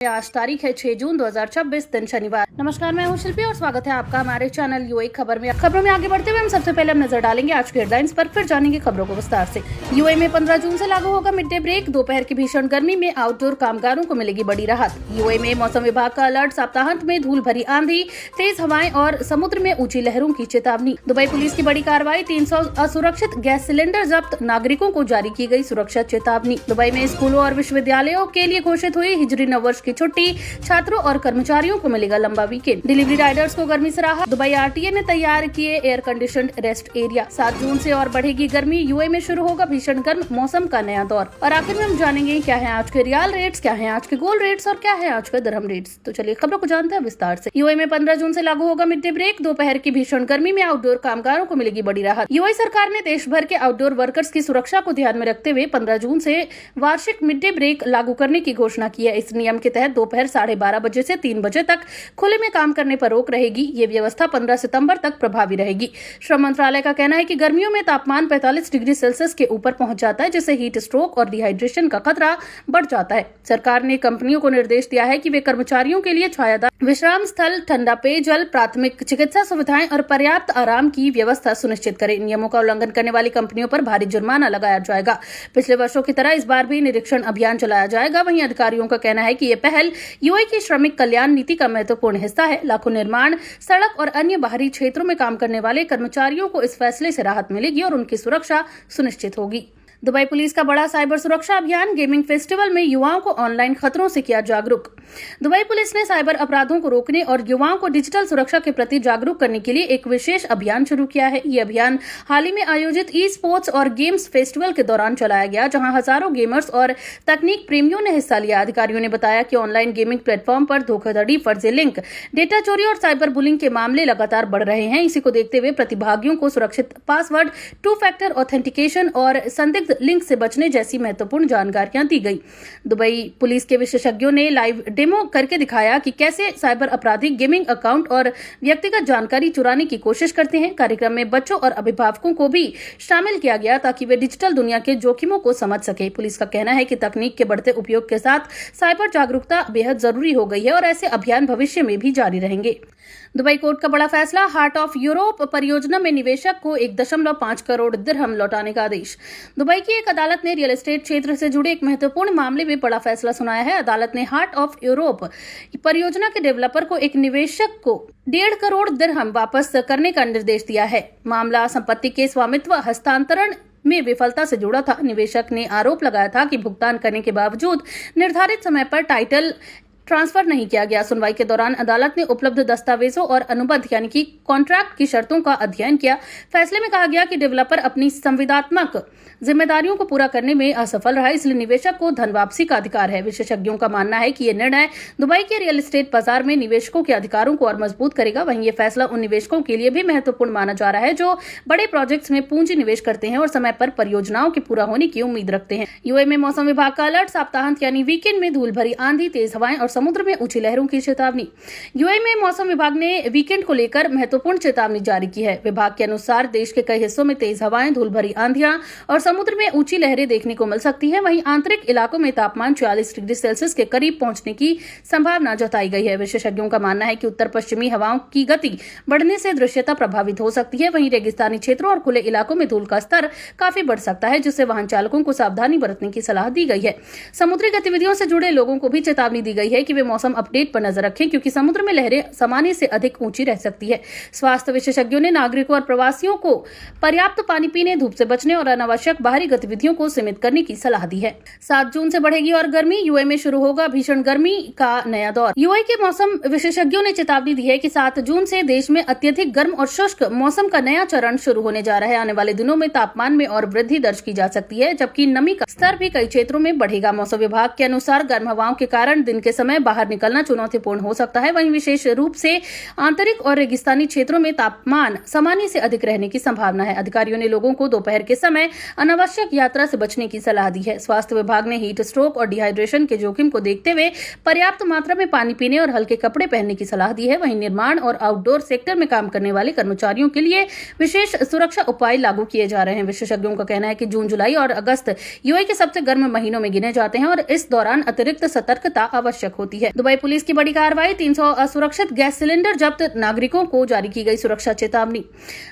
आज तारीख है 6 जून 2026 दिन शनिवार। नमस्कार, मैं हूं शिल्पी और स्वागत है आपका हमारे चैनल यूएई खबर में। खबरों में आगे बढ़ते हुए हम सबसे पहले नजर डालेंगे आज की हेडलाइंस पर, फिर जानेंगे खबरों को विस्तार से। यूएई में 15 जून से लागू होगा मिड डे ब्रेक। दोपहर की भीषण गर्मी में आउटडोर कामगारों को मिलेगी बड़ी राहत। यूएई में मौसम विभाग का अलर्ट। सप्ताहांत में धूल भरी आंधी, तेज हवाएं और समुद्र में ऊंची लहरों की चेतावनी। दुबई पुलिस की बड़ी कार्रवाई। 300 असुरक्षित गैस सिलेंडर जब्त। नागरिकों को जारी की गई सुरक्षा चेतावनी। दुबई में स्कूलों और विश्वविद्यालयों के लिए घोषित हुई हिजरी नववर्ष की छुट्टी। छात्रों और कर्मचारियों को मिलेगा लंबा वीकेंड। डिलीवरी राइडर्स को गर्मी से राहत। दुबई आरटीए ने तैयार किए एयर कंडीशनड रेस्ट एरिया। 7 जून से और बढ़ेगी गर्मी। यूएई में शुरू होगा भीषण गर्म मौसम का नया दौर। और आखिर में हम जानेंगे क्या है आज के रियाल रेट्स, क्या है आज के गोल्ड रेट्स और क्या है आज के दिरहम रेट्स। तो चलिए खबरों को जानते हैं विस्तार से। यूएई में 15 जून से लागू होगा मिड डे ब्रेक। दोपहर की भीषण गर्मी में आउटडोर कामगारों को मिलेगी बड़ी राहत। यूएई सरकार ने देश भर के आउटडोर वर्कर्स की सुरक्षा को ध्यान में रखते हुए 15 जून से वार्षिक मिड डे ब्रेक लागू करने की घोषणा की है। इस नियम के तहत दोपहर 12:30 बजे से 3 बजे तक खुले में काम करने पर रोक रहेगी। ये व्यवस्था 15 सितंबर तक प्रभावी रहेगी। श्रम मंत्रालय का कहना है कि गर्मियों में तापमान 45 डिग्री सेल्सियस के ऊपर पहुंच जाता है, जिससे हीट स्ट्रोक और डिहाइड्रेशन का खतरा बढ़ जाता है। सरकार ने कंपनियों को निर्देश दिया है कि वे कर्मचारियों के लिए छायादार विश्राम स्थल, ठंडा पेयजल, प्राथमिक चिकित्सा सुविधाएं और पर्याप्त आराम की व्यवस्था सुनिश्चित करें। नियमों का उल्लंघन करने वाली कंपनियों पर भारी जुर्माना लगाया जाएगा। पिछले वर्षों की तरह इस बार भी निरीक्षण अभियान चलाया जाएगा। वहीं अधिकारियों का कहना है कि ये पहल यूएई की श्रमिक कल्याण नीति का महत्वपूर्ण हिस्सा है। लाखों निर्माण, सड़क और अन्य बाहरी क्षेत्रों में काम करने वाले कर्मचारियों को इस फैसले से राहत मिलेगी और उनकी सुरक्षा सुनिश्चित होगी। दुबई पुलिस का बड़ा साइबर सुरक्षा अभियान। गेमिंग फेस्टिवल में युवाओं को ऑनलाइन खतरों से किया जागरूक। दुबई पुलिस ने साइबर अपराधों को रोकने और युवाओं को डिजिटल सुरक्षा के प्रति जागरूक करने के लिए एक विशेष अभियान शुरू किया है। ये अभियान हाल ही में आयोजित ई स्पोर्ट्स और गेम्स फेस्टिवल के दौरान चलाया गया, जहां हजारों गेमर्स और तकनीक प्रेमियों ने हिस्सा लिया। अधिकारियों ने बताया कि ऑनलाइन गेमिंग प्लेटफॉर्म पर धोखाधड़ी, फर्जी लिंक, डेटा चोरी और साइबर बुलिंग के मामले लगातार बढ़ रहे हैं। इसी को देखते हुए प्रतिभागियों को सुरक्षित पासवर्ड, 2 फैक्टर ऑथेंटिकेशन और संदिग्ध लिंक से बचने जैसी महत्वपूर्ण जानकारियां दी गई। दुबई पुलिस के विशेषज्ञों ने लाइव डेमो करके दिखाया कि कैसे साइबर अपराधी गेमिंग अकाउंट और व्यक्तिगत जानकारी चुराने की कोशिश करते हैं। कार्यक्रम में बच्चों और अभिभावकों को भी शामिल किया गया ताकि वे डिजिटल दुनिया के जोखिमों को समझ सके। पुलिस का कहना है कि तकनीक के बढ़ते उपयोग के साथ साइबर जागरूकता बेहद जरूरी हो गई है और ऐसे अभियान भविष्य में भी जारी रहेंगे। दुबई कोर्ट का बड़ा फैसला। हार्ट ऑफ यूरोप परियोजना में निवेशक को 1.5 करोड़ दिरहम लौटाने का आदेश। दुबई की एक अदालत ने रियल एस्टेट क्षेत्र से जुड़े एक महत्वपूर्ण मामले में बड़ा फैसला सुनाया है। अदालत ने हार्ट ऑफ यूरोप परियोजना के डेवलपर को एक निवेशक को 1.5 करोड़ दिरहम वापस करने का निर्देश दिया है। मामला संपत्ति के स्वामित्व हस्तांतरण में विफलता से जुड़ा था। निवेशक ने आरोप लगाया था कि भुगतान करने के बावजूद निर्धारित समय पर टाइटल ट्रांसफर नहीं किया गया। सुनवाई के दौरान अदालत ने उपलब्ध दस्तावेजों और अनुबंध यानी कि कॉन्ट्रैक्ट की शर्तों का अध्ययन किया। फैसले में कहा गया कि डेवलपर अपनी संविदात्मक जिम्मेदारियों को पूरा करने में असफल रहा, इसलिए निवेशक को धन वापसी का अधिकार है। विशेषज्ञों का मानना है कि यह निर्णय दुबई के रियल एस्टेट बाजार में निवेशकों के अधिकारों को और मजबूत करेगा। वहीं ये फैसला उन निवेशकों के लिए भी महत्वपूर्ण माना जा रहा है जो बड़े प्रोजेक्ट्स में पूंजी निवेश करते हैं और समय पर परियोजनाओं के पूरा होने की उम्मीद रखते हैं। यूएई में मौसम विभाग का अलर्ट। सप्ताहांत यानी वीकेंड में धूल भरी आंधी, तेज हवाएं और समुद्र में ऊंची लहरों की चेतावनी। यूएई में मौसम विभाग ने वीकेंड को लेकर महत्वपूर्ण चेतावनी जारी की है। विभाग के अनुसार देश के कई हिस्सों में तेज हवाएं, धूल भरी आंधियां और समुद्र में ऊंची लहरें देखने को मिल सकती है। वहीं आंतरिक इलाकों में तापमान 44 डिग्री सेल्सियस के करीब पहुंचने की संभावना जताई गई है। विशेषज्ञों का मानना है कि उत्तर पश्चिमी हवाओं की गति बढ़ने से दृश्यता प्रभावित हो सकती है। वहीं रेगिस्तानी क्षेत्रों और खुले इलाकों में धूल का स्तर काफी बढ़ सकता है, जिससे वाहन चालकों को सावधानी बरतने की सलाह दी गई है। समुद्री गतिविधियों से जुड़े लोगों को भी चेतावनी दी गई है कि वे मौसम अपडेट पर नजर रखें, क्योंकि समुद्र में लहरें सामान्य से अधिक ऊंची रह सकती है। स्वास्थ्य विशेषज्ञों ने नागरिकों और प्रवासियों को पर्याप्त पानी पीने, धूप से बचने और अनावश्यक बाहरी गतिविधियों को सीमित करने की सलाह दी है। 7 जून से बढ़ेगी और गर्मी। यूएई में शुरू होगा भीषण गर्मी का नया दौर। यूएई के मौसम विशेषज्ञों ने चेतावनी दी है कि 7 जून से देश में अत्यधिक गर्म और शुष्क मौसम का नया चरण शुरू होने जा रहा है। आने वाले दिनों में तापमान में और वृद्धि दर्ज की जा सकती है, जबकि नमी का स्तर भी कई क्षेत्रों में बढ़ेगा। मौसम विभाग के अनुसार गर्म हवाओं के कारण दिन के समय बाहर निकलना चुनौतीपूर्ण हो सकता है। वहीं विशेष रूप से आंतरिक और रेगिस्तानी क्षेत्रों में तापमान सामान्य से अधिक रहने की संभावना है। अधिकारियों ने लोगों को दोपहर के समय अनावश्यक यात्रा से बचने की सलाह दी है। स्वास्थ्य विभाग ने हीट स्ट्रोक और डिहाइड्रेशन के जोखिम को देखते हुए पर्याप्त मात्रा में पानी पीने और हल्के कपड़े पहनने की सलाह दी है। वहीं निर्माण और आउटडोर सेक्टर में काम करने वाले कर्मचारियों के लिए विशेष सुरक्षा उपाय लागू किए जा रहे हैं। विशेषज्ञों का कहना है कि जून, जुलाई और अगस्त यूएई के सबसे गर्म महीनों में गिने जाते हैं और इस दौरान अतिरिक्त सतर्कता आवश्यक होती है। दुबई पुलिस की बड़ी कार्रवाई, 300 असुरक्षित गैस सिलेंडर जब्त, नागरिकों को जारी की गई सुरक्षा चेतावनी।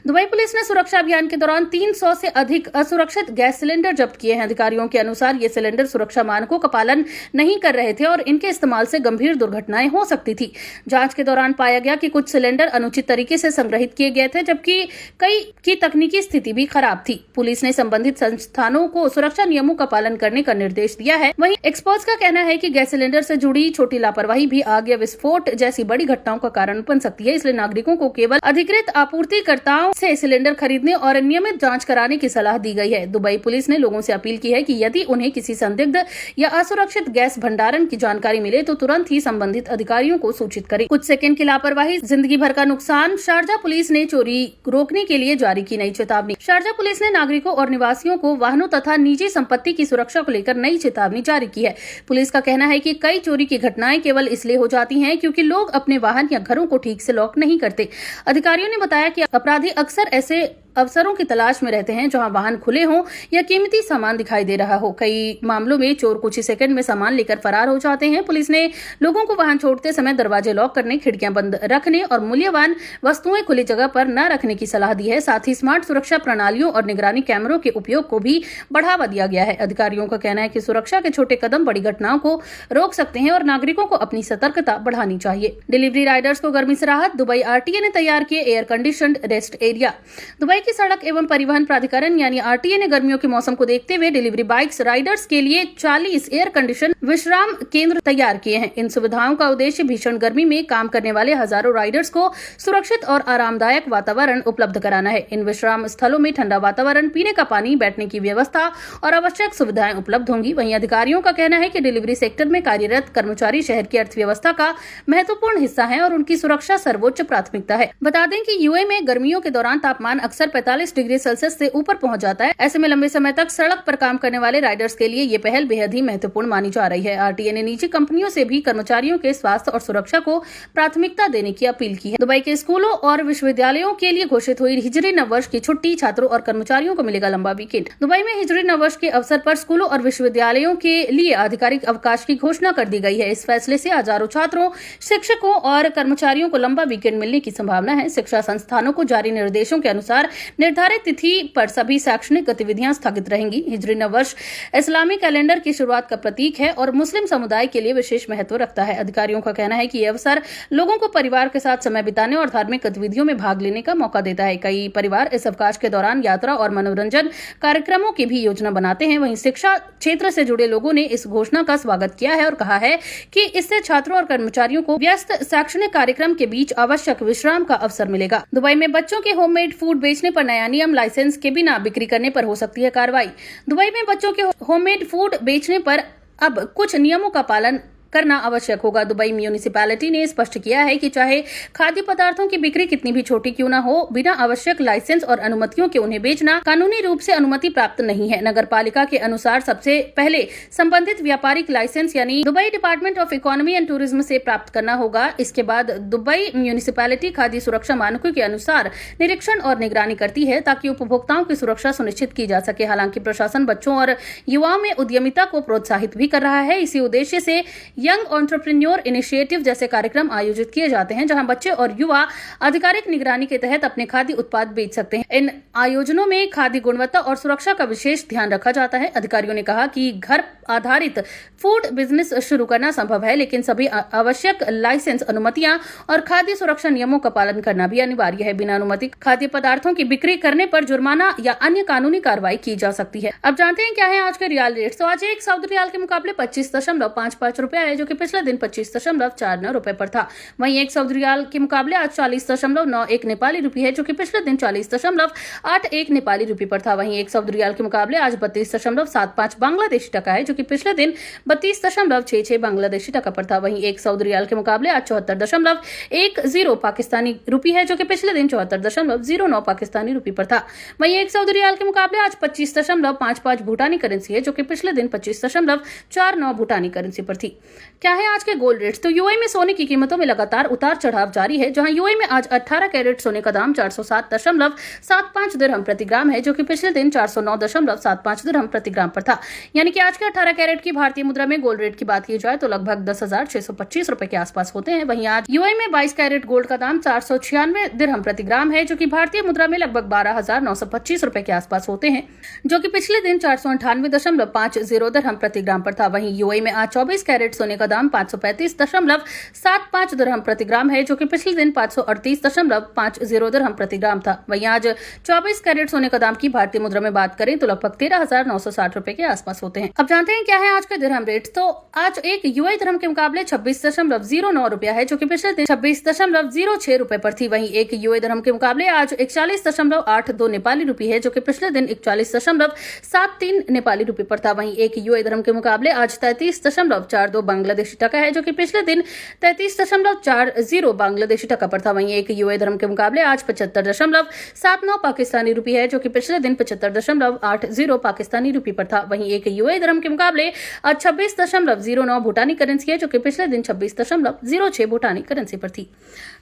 दुबई पुलिस ने सुरक्षा अभियान के दौरान 300 से अधिक असुरक्षित गैस सिलेंडर जब्त किए हैं। अधिकारियों के अनुसार ये सिलेंडर सुरक्षा मानकों का पालन नहीं कर रहे थे और इनके इस्तेमाल से गंभीर दुर्घटनाएं हो सकती थी। जांच के दौरान पाया गया कि कुछ सिलेंडर अनुचित तरीके से संग्रहित किए गए थे, जबकि कई की तकनीकी स्थिति भी खराब थी। पुलिस ने संबंधित संस्थानों को सुरक्षा नियमों का पालन करने का निर्देश दिया है। वहीं एक्सपर्ट्स का कहना है कि गैस सिलेंडर से जुड़ी छोटी लापरवाही भी आग या विस्फोट जैसी बड़ी घटनाओं का कारण बन सकती है। इसलिए नागरिकों को केवल अधिकृत आपूर्तिकर्ताओं से सिलेंडर खरीदने और नियमित जांच कराने की सलाह दी गई है। दुबई पुलिस ने लोगों से अपील की है कि यदि उन्हें किसी संदिग्ध या असुरक्षित गैस भंडारण की जानकारी मिले तो तुरंत ही संबंधित अधिकारियों को सूचित करें। कुछ सेकंड की लापरवाही, जिंदगी भर का नुकसान। शारजा पुलिस ने चोरी रोकने के लिए जारी की नई चेतावनी। शारजा पुलिस ने नागरिकों और निवासियों को वाहनों तथा निजी संपत्ति की सुरक्षा को लेकर नई चेतावनी जारी की है। पुलिस का कहना है कि कई चोरी की घटनाएं केवल इसलिए हो जाती हैं क्योंकि लोग अपने वाहन या घरों को ठीक से लॉक नहीं करते। अधिकारियों ने बताया कि अपराधी अक्सर ऐसे अवसरों की तलाश में रहते हैं जहां वाहन खुले हों या कीमती सामान दिखाई दे रहा हो। कई मामलों में चोर कुछ ही सेकंड में सामान लेकर फरार हो जाते हैं। पुलिस ने लोगों को वाहन छोड़ते समय दरवाजे लॉक करने, खिड़कियां बंद रखने और मूल्यवान वस्तुएं खुली जगह पर न रखने की सलाह दी है। साथ ही स्मार्ट सुरक्षा प्रणालियों और निगरानी कैमरों के उपयोग को भी बढ़ावा दिया गया है। अधिकारियों का कहना है कि सुरक्षा के छोटे कदम बड़ी घटनाओं को रोक सकते हैं और नागरिकों को अपनी सतर्कता बढ़ानी चाहिए। डिलीवरी राइडर्स को गर्मी से राहत, दुबई आरटीए ने तैयार किए air conditioned rest area. Dubai की सड़क एवं परिवहन प्राधिकरण यानी आरटीए ने गर्मियों के मौसम को देखते हुए डिलीवरी बाइक्स राइडर्स के लिए 40 एयर कंडीशन विश्राम केंद्र तैयार किए हैं। इन सुविधाओं का उद्देश्य भीषण गर्मी में काम करने वाले हजारों राइडर्स को सुरक्षित और आरामदायक वातावरण उपलब्ध कराना है। इन विश्राम स्थलों में ठंडा वातावरण, पीने का पानी, बैठने की व्यवस्था और आवश्यक सुविधाएं उपलब्ध होंगी। वहीं अधिकारियों का कहना है कि डिलीवरी सेक्टर में कार्यरत कर्मचारी शहर की अर्थव्यवस्था का महत्वपूर्ण हिस्सा है और उनकी सुरक्षा सर्वोच्च प्राथमिकता है। बता दें कि यूए में गर्मियों के दौरान तापमान अक्सर 45 डिग्री सेल्सियस से ऊपर पहुंच जाता है। ऐसे में लंबे समय तक सड़क पर काम करने वाले राइडर्स के लिए ये पहल बेहद ही महत्वपूर्ण मानी जा रही है। आरटीए ने निजी कंपनियों से भी कर्मचारियों के स्वास्थ्य और सुरक्षा को प्राथमिकता देने की अपील की है। दुबई के स्कूलों और विश्वविद्यालयों के लिए घोषित हुई हिजरी नववर्ष की छुट्टी, छात्रों और कर्मचारियों को मिलेगा लंबा वीकेंड। दुबई में हिजरी नववर्ष के अवसर पर स्कूलों और विश्वविद्यालयों के लिए आधिकारिक अवकाश की घोषणा कर दी गई है। इस फैसले से हजारों छात्रों, शिक्षकों और कर्मचारियों को लंबा वीकेंड मिलने की संभावना है। शिक्षा संस्थानों को जारी निर्देशों के अनुसार निर्धारित तिथि पर सभी शैक्षणिक गतिविधियां स्थगित रहेंगी। हिजरी नववर्ष इस्लामी कैलेंडर की शुरुआत का प्रतीक है और मुस्लिम समुदाय के लिए विशेष महत्व रखता है। अधिकारियों का कहना है कि यह अवसर लोगों को परिवार के साथ समय बिताने और धार्मिक गतिविधियों में भाग लेने का मौका देता है। कई परिवार इस अवकाश के दौरान यात्रा और मनोरंजन कार्यक्रमों की भी योजना बनाते हैं। वहीं शिक्षा क्षेत्र से जुड़े लोगों ने इस घोषणा का स्वागत किया है और कहा है कि इससे छात्रों और कर्मचारियों को व्यस्त शैक्षणिक कार्यक्रम के बीच आवश्यक विश्राम का अवसर मिलेगा। दुबई में बच्चों के होममेड फूड बेचने पर नया नियम, लाइसेंस के बिना बिक्री करने पर हो सकती है कार्रवाई। दुबई में बच्चों के होममेड फूड बेचने पर अब कुछ नियमों का पालन करना आवश्यक होगा। दुबई म्यूनिसिपैलिटी ने स्पष्ट किया है कि चाहे खाद्य पदार्थों की बिक्री कितनी भी छोटी क्यों न हो, बिना आवश्यक लाइसेंस और अनुमतियों के उन्हें बेचना कानूनी रूप से अनुमति प्राप्त नहीं है। नगर पालिका के अनुसार सबसे पहले संबंधित व्यापारिक लाइसेंस यानी Dubai department of economy and tourism से प्राप्त करना होगा। इसके बाद दुबई म्यूनिसिपैलिटी खाद्य सुरक्षा मानकों के अनुसार निरीक्षण और निगरानी करती है ताकि उपभोक्ताओं की सुरक्षा सुनिश्चित की जा सके। हालांकि प्रशासन बच्चों और युवाओं में उद्यमिता को प्रोत्साहित भी कर रहा है। इसी उद्देश्य से यंग एंटरप्रेन्योर इनिशिएटिव जैसे कार्यक्रम आयोजित किए जाते हैं जहां बच्चे और युवा आधिकारिक निगरानी के तहत अपने खाद्य उत्पाद बेच सकते हैं। इन आयोजनों में खाद्य गुणवत्ता और सुरक्षा का विशेष ध्यान रखा जाता है। अधिकारियों ने कहा कि घर आधारित फूड बिजनेस शुरू करना संभव है, लेकिन सभी आवश्यक लाइसेंस, अनुमतियां और खाद्य सुरक्षा नियमों का पालन करना भी अनिवार्य है। बिना अनुमति खाद्य पदार्थों की बिक्री करने पर जुर्माना या अन्य कानूनी कार्रवाई की जा सकती है। अब जानते हैं क्या है आज के रियाल रेट्स। तो आज एक सऊदी रियाल के मुकाबले 25.55 रुपए है, जो कि पिछले दिन 25.49 रुपए पर था। वहीं एक सऊदी रियाल के मुकाबले आज 40.91 नेपाली रुपए है, जो कि पिछले दिन 40.81 नेपाली रुपए पर था। वहीं एक सऊदी रियाल के मुकाबले आज 32.75 बांग्लादेशी टका है, जो कि पिछले दिन 32.66 बांग्लादेशी टका पर था। वहीं एक सऊदी रियाल के मुकाबले आज 74.10 पाकिस्तानी रुपए है, जो कि पिछले दिन 74.09 पाकिस्तानी रुपए पर था। वहीं एक सऊदी रियाल के मुकाबले आज 25.55 भूटानी करेंसी है, जो कि पिछले दिन 25.49 भूटानी करेंसी पर थी। क्या है आज के गोल्ड रेट्स। तो यूएई में सोने की कीमतों में लगातार उतार चढ़ाव जारी है, जहां यूएई में आज 18 कैरेट सोने का दाम 407.75 दिरहम प्रति ग्राम है, जो कि पिछले दिन 409.75 दिरहम प्रति ग्राम पर था। यानी कि आज के 18 12 कैरेट की भारतीय मुद्रा में गोल्ड रेट की बात की जाए तो लगभग 10,625 रुपए के आसपास होते हैं। वहीं आज यूएई में 22 कैरेट गोल्ड का दाम 496 दिरहम प्रति ग्राम है, जो कि भारतीय मुद्रा में लगभग 12,925 रुपए के आसपास होते हैं, जो कि पिछले दिन 498.50 दिरहम प्रति ग्राम पर था। वहीं यूएई में आज 24 कैरेट सोने का दाम 535.75 दिरहम प्रति ग्राम है, जो कि पिछले दिन 538.50 दिरहम प्रति ग्राम था। वहीं आज 24 कैरेट सोने का दाम की भारतीय मुद्रा में बात करें तो लगभग 13,960 रुपए के आसपास होते हैं। अब जानते हैं क्या है आज के दिरहम रेट। तो आज एक यूएई दिरहम के मुकाबले 26.09 रुपया है, जो कि पिछले दिन 26.06 रुपए पर थी। वहीं एक यूएई दिरहम के मुकाबले आज 41.82 नेपाली रुपये है, जो कि पिछले दिन 41.73 नेपाली रुपये पर था। वहीं एक यूएई दिरहम के मुकाबले आज 33.42 बांग्लादेशी टका है, जो कि पिछले दिन 33.40 बांग्लादेशी टका पर था। वहीं एक यूएई दिरहम के मुकाबले आज 75.79 पाकिस्तानी रुपये है, जो कि पिछले दिन 75.80 पाकिस्तानी रुपये पर था। वहीं एक यूएई दिरहम के मुकाबले आज 26.09 भूटानी करेंसी है, जो कि पिछले दिन 26.06 भूटानी करेंसी पर थी।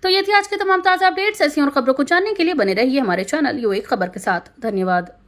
तो ये थी आज के तमाम ताजा अपडेट्स। ऐसी और खबरों को जानने के लिए बने रहिए हमारे चैनल यूएई खबर के साथ। धन्यवाद।